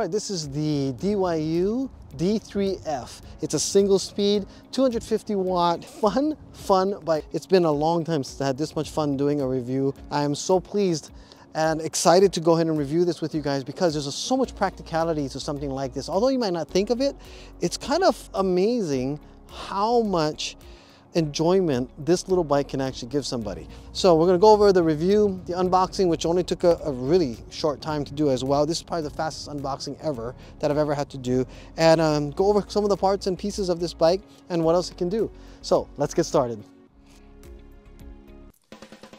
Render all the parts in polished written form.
right, this is the DYU D3F. It's a single speed, 250 watt, fun bike. It's been a long time since I had this much fun doing a review. I am so pleased and excited to go ahead and review this with you guys because there's so much practicality to something like this. Although you might not think of it, it's kind of amazing how much enjoyment this little bike can actually give somebody. So we're going to go over the review, the unboxing, which only took a really short time to do as well. This is probably the fastest unboxing ever that I've ever had to do, and go over some of the parts and pieces of this bike and what else it can do. So let's get started.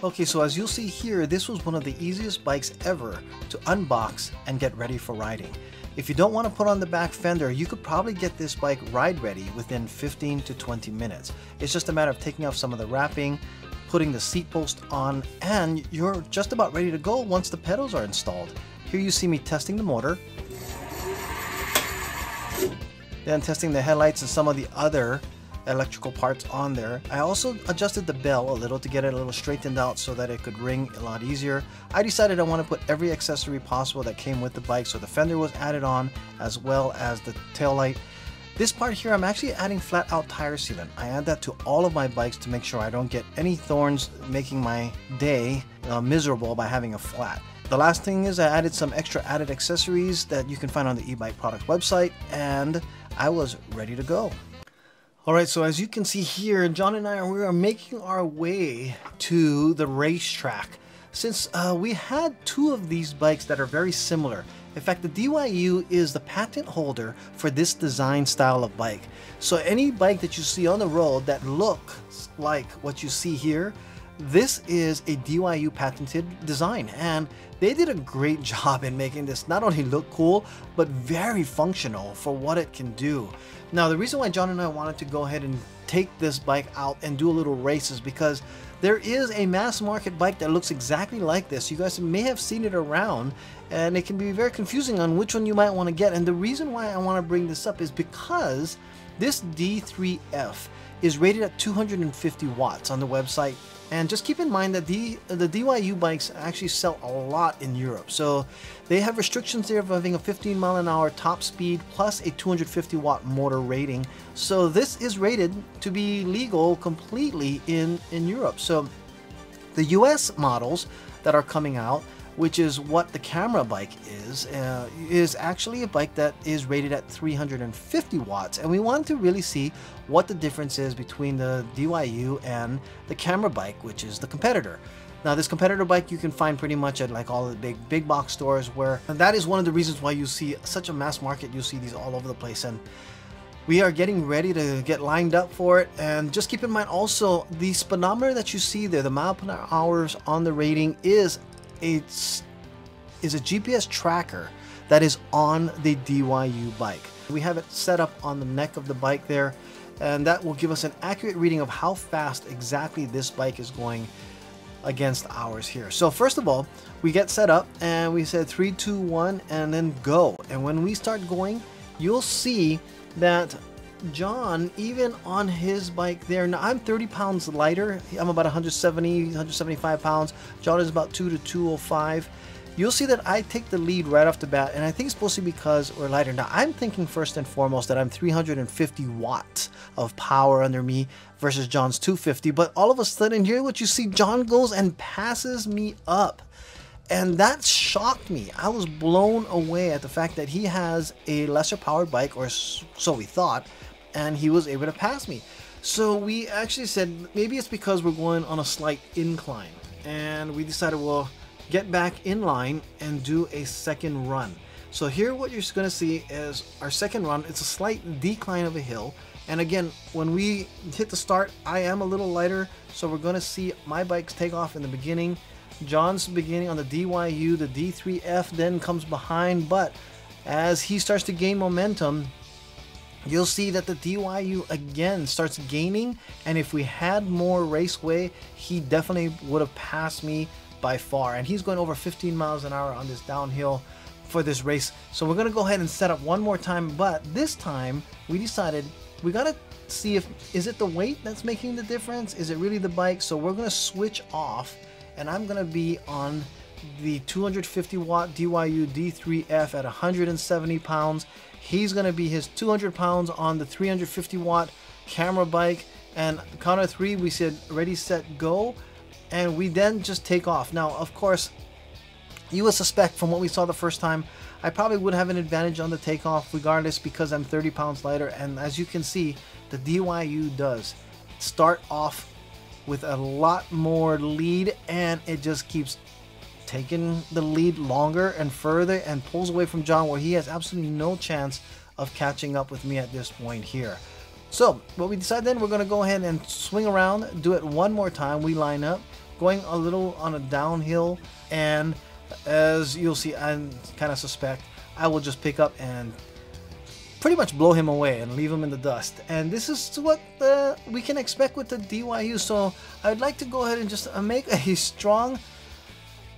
Okay, so as you'll see here, this was one of the easiest bikes ever to unbox and get ready for riding. If you don't want to put on the back fender, you could probably get this bike ride ready within 15 to 20 minutes. It's just a matter of taking off some of the wrapping, putting the seat post on, and you're just about ready to go once the pedals are installed. Here you see me testing the motor, then testing the headlights and some of the other electrical parts on there. I also adjusted the bell a little to get it a little straightened out so that it could ring a lot easier. I decided I want to put every accessory possible that came with the bike, so the fender was added on as well as the tail light. This part here, I'm actually adding flat out tire sealant. I add that to all of my bikes to make sure I don't get any thorns making my day miserable by having a flat. The last thing is I added some extra added accessories that you can find on the e-bike product website, and I was ready to go. Alright, so as you can see here, John and I we are making our way to the racetrack. Since we had two of these bikes that are very similar. In fact, the DYU is the patent holder for this design style of bike. So any bike that you see on the road that looks like what you see here, this is a DYU patented design, and they did a great job in making this not only look cool, but very functional for what it can do. Now, the reason why John and I wanted to go ahead and take this bike out and do a little race is because there is a mass market bike that looks exactly like this. You guys may have seen it around, and it can be very confusing on which one you might want to get. And the reason why I want to bring this up is because this D3F is rated at 250 watts on the website. And just keep in mind that the DYU bikes actually sell a lot in Europe. So they have restrictions there of having a 15-mile-an-hour top speed plus a 250 watt motor rating. So this is rated to be legal completely in Europe. So the US models that are coming out, which is what the camera bike is actually a bike that is rated at 350 watts. And we wanted to really see what the difference is between the DYU and the camera bike, which is the competitor. Now, this competitor bike you can find pretty much at like all the big box stores, and that is one of the reasons why you see such a mass market. You see these all over the place, and we are getting ready to get lined up for it. And just keep in mind also, the speedometer that you see there, the mile per hour on the rating is a GPS tracker that is on the DYU bike. We have it set up on the neck of the bike there, and that will give us an accurate reading of how fast exactly this bike is going against ours here. So first of all, we get set up and we said 3, 2, 1 and then go. And when we start going, you'll see that John, even on his bike there, now I'm 30 pounds lighter. I'm about 170, 175 pounds. John is about 2 to 205. You'll see that I take the lead right off the bat, and I think it's supposed to be because we're lighter. Now, I'm thinking first and foremost that I'm 350 watts of power under me versus John's 250, but all of a sudden here what you see, John goes and passes me up. And that shocked me. I was blown away at the fact that he has a lesser powered bike, or so we thought, and he was able to pass me. So we actually said maybe it's because we're going on a slight incline, and we decided we'll get back in line and do a second run. So here what you're going to see is our second run. It's a slight decline of a hill, and again, when we hit the start, I am a little lighter, so we're going to see my bikes take off in the beginning. John's beginning on the DYU, the D3F then comes behind, but as he starts to gain momentum, you'll see that the DYU again starts gaining, and if we had more raceway, he definitely would have passed me by far. And he's going over 15 miles an hour on this downhill for this race. So we're going to go ahead and set up one more time, but this time we decided we got to see is it the weight that's making the difference? Is it really the bike? So we're going to switch off, and I'm going to be on the 250 watt DYU D3F at 170 pounds. He's going to be his 200 pounds on the 350 watt camera bike. And count of three, we said ready, set, go. And we then just take off. Now, of course, you would suspect from what we saw the first time, I probably would have an advantage on the takeoff regardless because I'm 30 pounds lighter. And as you can see, the DYU does start off with a lot more lead, and it just keeps taking the lead longer and further and pulls away from John, where he has absolutely no chance of catching up with me at this point here. So what we decided then, we're going to go ahead and swing around, do it one more time. We line up, going a little on a downhill, and as you'll see, I kind of suspect I will just pick up and pretty much blow him away and leave him in the dust. And this is what we can expect with the DYU. So I'd like to go ahead and just make a strong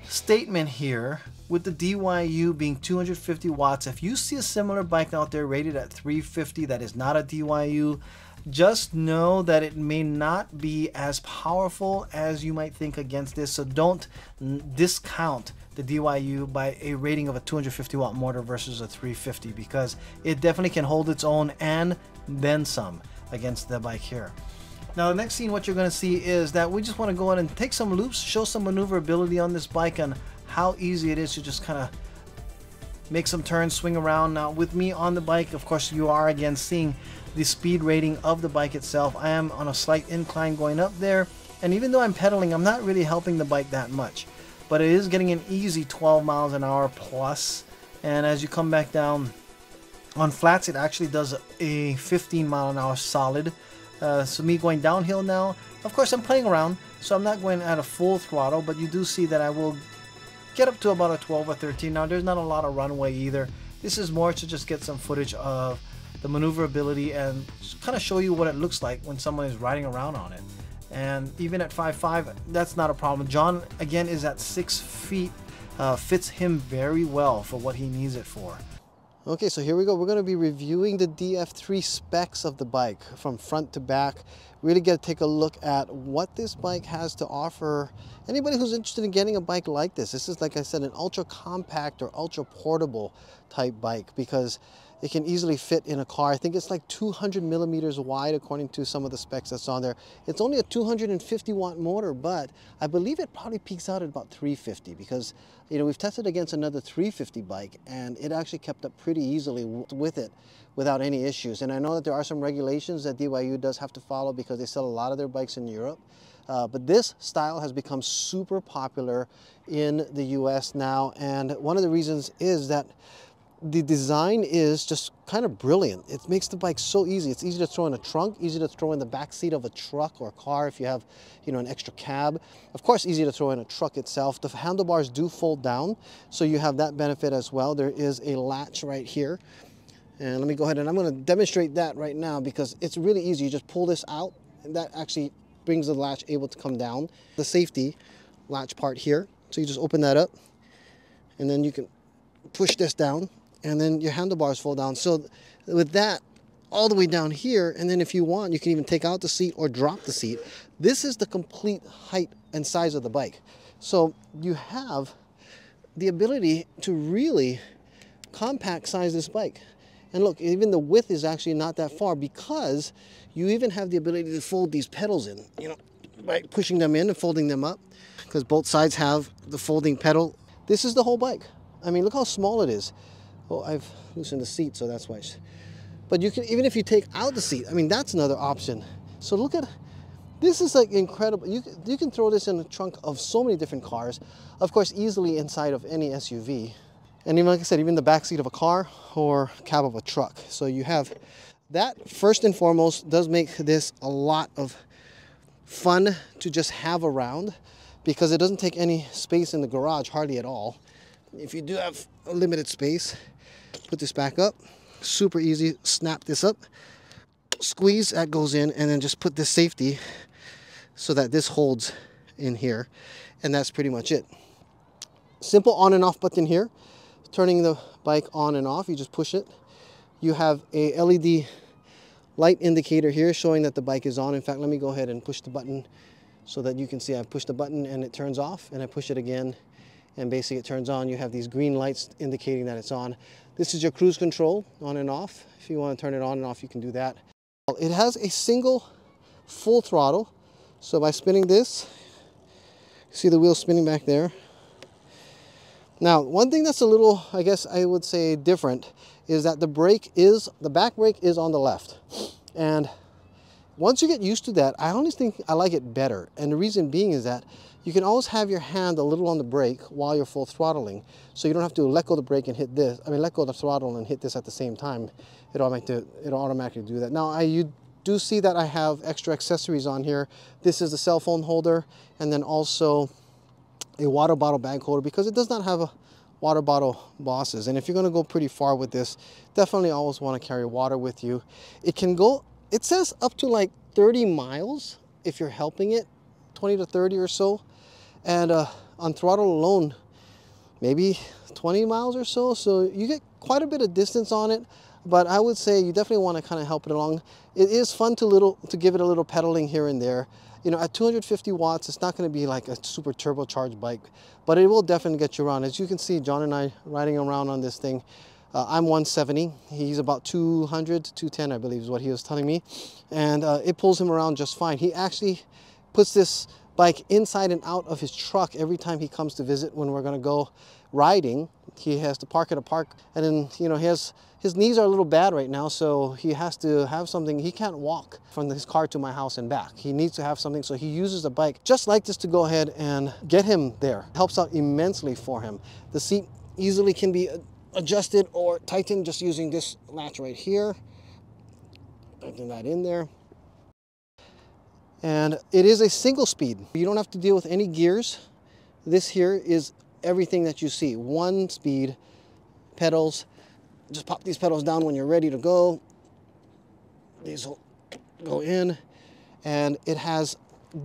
statement here with the DYU being 250 watts. If you see a similar bike out there rated at 350 that is not a DYU, just know that it may not be as powerful as you might think against this. So don't discount the DYU by a rating of a 250 watt motor versus a 350, because it definitely can hold its own and then some against the bike here. Now the next scene, what you're going to see is that we just want to go in and take some loops, show some maneuverability on this bike and how easy it is to just kind of make some turns, swing around. Now with me on the bike, of course, you are again seeing the speed rating of the bike itself. I am on a slight incline going up there, and even though I'm pedaling, I'm not really helping the bike that much, but it is getting an easy 12 miles an hour plus. And as you come back down on flats, it actually does a 15 mile an hour solid. So me going downhill now, of course I'm playing around, so I'm not going at a full throttle, but you do see that I will get up to about a 12 or 13. Now there's not a lot of runway either. This is more to just get some footage of the maneuverability and kind of show you what it looks like when someone is riding around on it. And even at 5'5", that's not a problem. John again is at 6 feet, fits him very well for what he needs it for. Okay, so here we go. We're going to be reviewing the DF3 specs of the bike from front to back. Really get to take a look at what this bike has to offer anybody who's interested in getting a bike like this. This is, like I said, an ultra compact or ultra portable type bike because it can easily fit in a car. I think it's like 200 millimeters wide according to some of the specs that's on there. It's only a 250 watt motor, but I believe it probably peaks out at about 350 because, you know, we've tested against another 350 bike and it actually kept up pretty easily with it without any issues. And I know that there are some regulations that DYU does have to follow because they sell a lot of their bikes in Europe. But this style has become super popular in the US now. And one of the reasons is that the design is just kind of brilliant. It makes the bike so easy. It's easy to throw in a trunk, easy to throw in the back seat of a truck or car if you have, you know, an extra cab. Of course, easy to throw in a truck itself. The handlebars do fold down, so you have that benefit as well. There is a latch right here. And let me go ahead and I'm going to demonstrate that right now because it's really easy. You just pull this out and that actually brings the latch able to come down. The safety latch part here. So you just open that up and then you can push this down and then your handlebars fall down. So with that all the way down here, and then if you want, you can even take out the seat or drop the seat. This is the complete height and size of the bike. So you have the ability to really compact size this bike. And look, even the width is actually not that far because you even have the ability to fold these pedals in, you know, by pushing them in and folding them up because both sides have the folding pedal. This is the whole bike. I mean, look how small it is. Oh, I've loosened the seat, so that's why. But you can, even if you take out the seat, I mean, that's another option. So look at, this is like incredible. You can throw this in the trunk of so many different cars. Of course, easily inside of any SUV. And even, like I said, even the back seat of a car or cab of a truck. So you have that, first and foremost, does make this a lot of fun to just have around because it doesn't take any space in the garage, hardly at all. If you do have a limited space, put this back up, super easy, snap this up, squeeze, that goes in, and then just put this safety so that this holds in here, and that's pretty much it. Simple on and off button here, turning the bike on and off, you just push it. You have a LED light indicator here showing that the bike is on. In fact, let me go ahead and push the button so that you can see I've pushed the button and it turns off, and I push it again and basically it turns on. You have these green lights indicating that it's on. This is your cruise control, on and off. If you want to turn it on and off, you can do that. It has a single full throttle. So by spinning this, see the wheel spinning back there. Now, one thing that's a little, I guess I would say, different is that the back brake is on the left. And once you get used to that, I honestly think I like it better. And the reason being is that you can always have your hand a little on the brake while you're full throttling. So you don't have to let go of the brake and hit this. I mean, let go of the throttle and hit this at the same time. It'll automatically do that. Now, you do see that I have extra accessories on here. This is the cell phone holder, and then also a water bottle bag holder, because it does not have a water bottle bosses. And if you're going to go pretty far with this, definitely always want to carry water with you. It can go, it says up to like 30 miles if you're helping it, 20 to 30 or so. And on throttle alone, maybe 20 miles or so. So you get quite a bit of distance on it, but I would say you definitely want to kind of help it along. It is fun to give it a little pedaling here and there. You know, at 250 watts, it's not going to be like a super turbocharged bike, but it will definitely get you around. As you can see, John and I riding around on this thing. I'm 170. He's about 200 to 210, I believe is what he was telling me. And it pulls him around just fine. He actually puts this bike inside and out of his truck every time he comes to visit when we're going to go riding. He has to park at a park, and then, you know, his knees are a little bad right now, so he has to have something. He can't walk from his car to my house and back. He needs to have something, so he uses a bike just like this to go ahead and get him there. Helps out immensely for him. The seat easily can be adjusted or tightened just using this latch right here. Tighten that in there. And it is a single speed. You don't have to deal with any gears. This here is everything that you see. One speed, pedals. Just pop these pedals down when you're ready to go. These will go in. And it has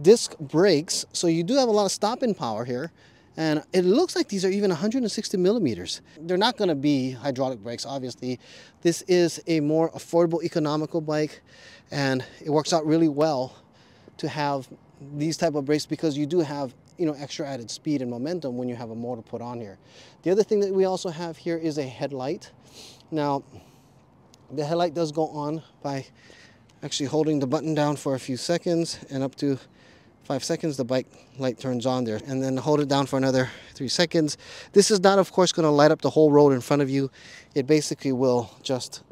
disc brakes, so you do have a lot of stopping power here. And it looks like these are even 160 millimeters. They're not going to be hydraulic brakes, obviously. This is a more affordable, economical bike, and it works out really well to have these type of brakes, because you do have, you know, extra added speed and momentum when you have a motor put on here. The other thing that we also have here is a headlight. Now, the headlight does go on by actually holding the button down for a few seconds, and up to 5 seconds the bike light turns on there, and then hold it down for another 3 seconds. This is not, of course, going to light up the whole road in front of you. It basically will just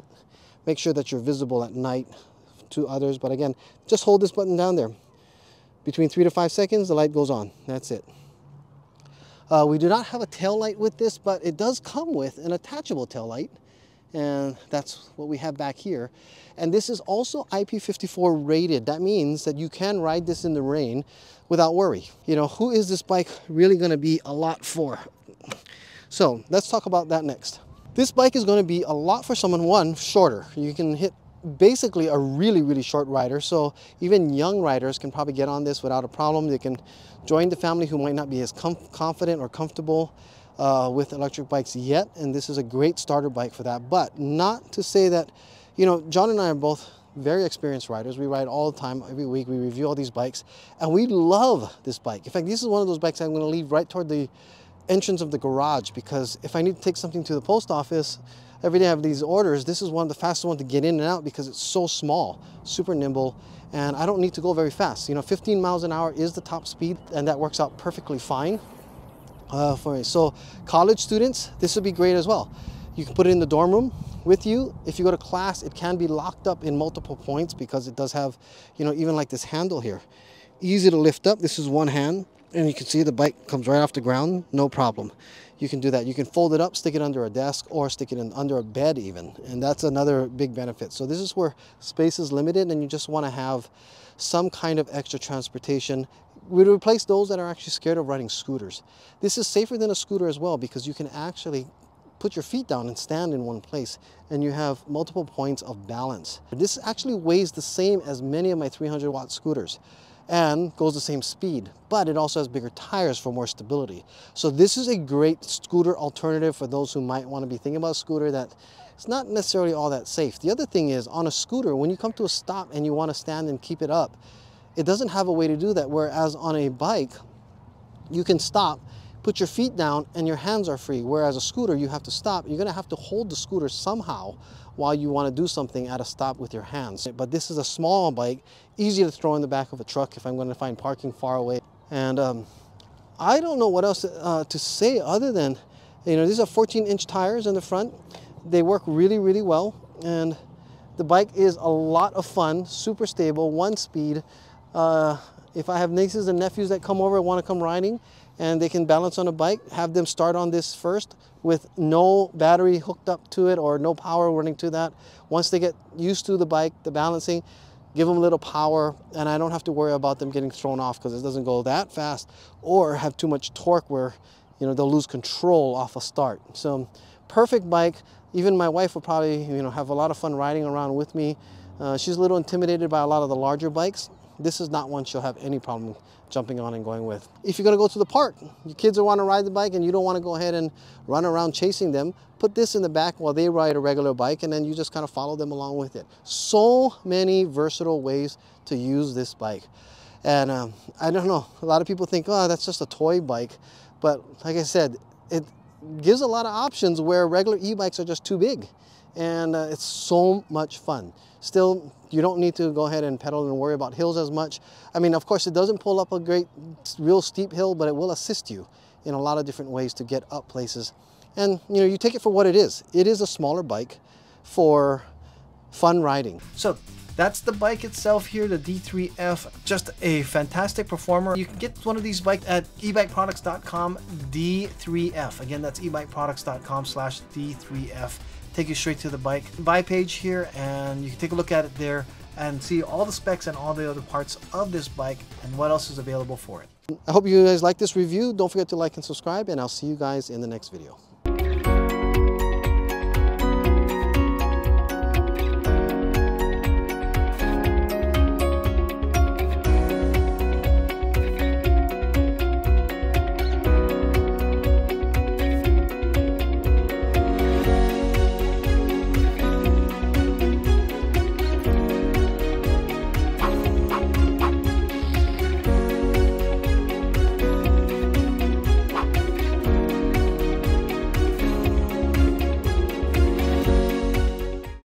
make sure that you're visible at night to others. But again, just hold this button down there. Between 3 to 5 seconds, the light goes on. That's it. We do not have a tail light with this, but it does come with an attachable tail light, and that's what we have back here. And this is also IP54 rated. That means that you can ride this in the rain without worry. You know, who is this bike really going to be a lot for? So let's talk about that next. This bike is going to be a lot for someone, one, shorter. You can hit basically a really short rider, so even young riders can probably get on this without a problem. They can join the family who might not be as confident or comfortable with electric bikes yet, and this is a great starter bike for that. But not to say that, you know, John and I are both very experienced riders. We ride all the time, every week. We review all these bikes, and we love this bike. In fact, this is one of those bikes I'm going to leave right toward the entrance of the garage, because if I need to take something to the post office, every day I have these orders, this is one of the fastest ones to get in and out, because it's so small, super nimble, and I don't need to go very fast. You know, 15 miles an hour is the top speed, and that works out perfectly fine for me. So college students, this would be great as well. You can put it in the dorm room with you. If you go to class, it can be locked up in multiple points, because it does have, you know, even like this handle here. Easy to lift up. This is one hand, and you can see the bike comes right off the ground, no problem. You can do that. You can fold it up, stick it under a desk, or stick it in under a bed even, and that's another big benefit. So this is where space is limited, and you just want to have some kind of extra transportation. We'd replace those that are actually scared of riding scooters. This is safer than a scooter as well, because you can actually put your feet down and stand in one place, and you have multiple points of balance. This actually weighs the same as many of my 300-watt scooters, and goes the same speed, but it also has bigger tires for more stability. So this is a great scooter alternative for those who might want to be thinking about a scooter that it's not necessarily all that safe. The other thing is, on a scooter, when you come to a stop and you want to stand and keep it up, it doesn't have a way to do that, whereas on a bike, you can stop, put your feet down and your hands are free. Whereas a scooter, you have to stop. You're gonna have to hold the scooter somehow while you wanna do something at a stop with your hands. But this is a small bike, easy to throw in the back of a truck if I'm gonna find parking far away. And I don't know what else to say other than, you know, these are 14-inch tires in the front. They work really, really well. And the bike is a lot of fun, super stable, 1 speed. If I have nieces and nephews that come over and want to come riding and they can balance on a bike, have them start on this first with no battery hooked up to it or no power running to that. Once they get used to the bike, the balancing, give them a little power, and I don't have to worry about them getting thrown off because it doesn't go that fast or have too much torque where, you know, they'll lose control off a start. So perfect bike. Even my wife will probably, you know, have a lot of fun riding around with me. She's a little intimidated by a lot of the larger bikes. This is not one she'll have any problem jumping on and going with. If you're gonna go to the park, your kids want to ride the bike and you don't want to go ahead and run around chasing them, put this in the back while they ride a regular bike and then you just kind of follow them along with it. So many versatile ways to use this bike. And I don't know, a lot of people think, oh, that's just a toy bike. But like I said, it gives a lot of options where regular e-bikes are just too big. And it's so much fun. Still, you don't need to go ahead and pedal and worry about hills as much. I mean, of course, it doesn't pull up a great, real steep hill, but it will assist you in a lot of different ways to get up places. And, you know, you take it for what it is. It is a smaller bike for fun riding. So that's the bike itself here, the D3F. Just a fantastic performer. You can get one of these bikes at ebikeproducts.com, D3F. Again, that's ebikeproducts.com/D3F. Take you straight to the bike buy page here, and you can take a look at it there and see all the specs and all the other parts of this bike and what else is available for it. I hope you guys like this review. Don't forget to like and subscribe, and I'll see you guys in the next video.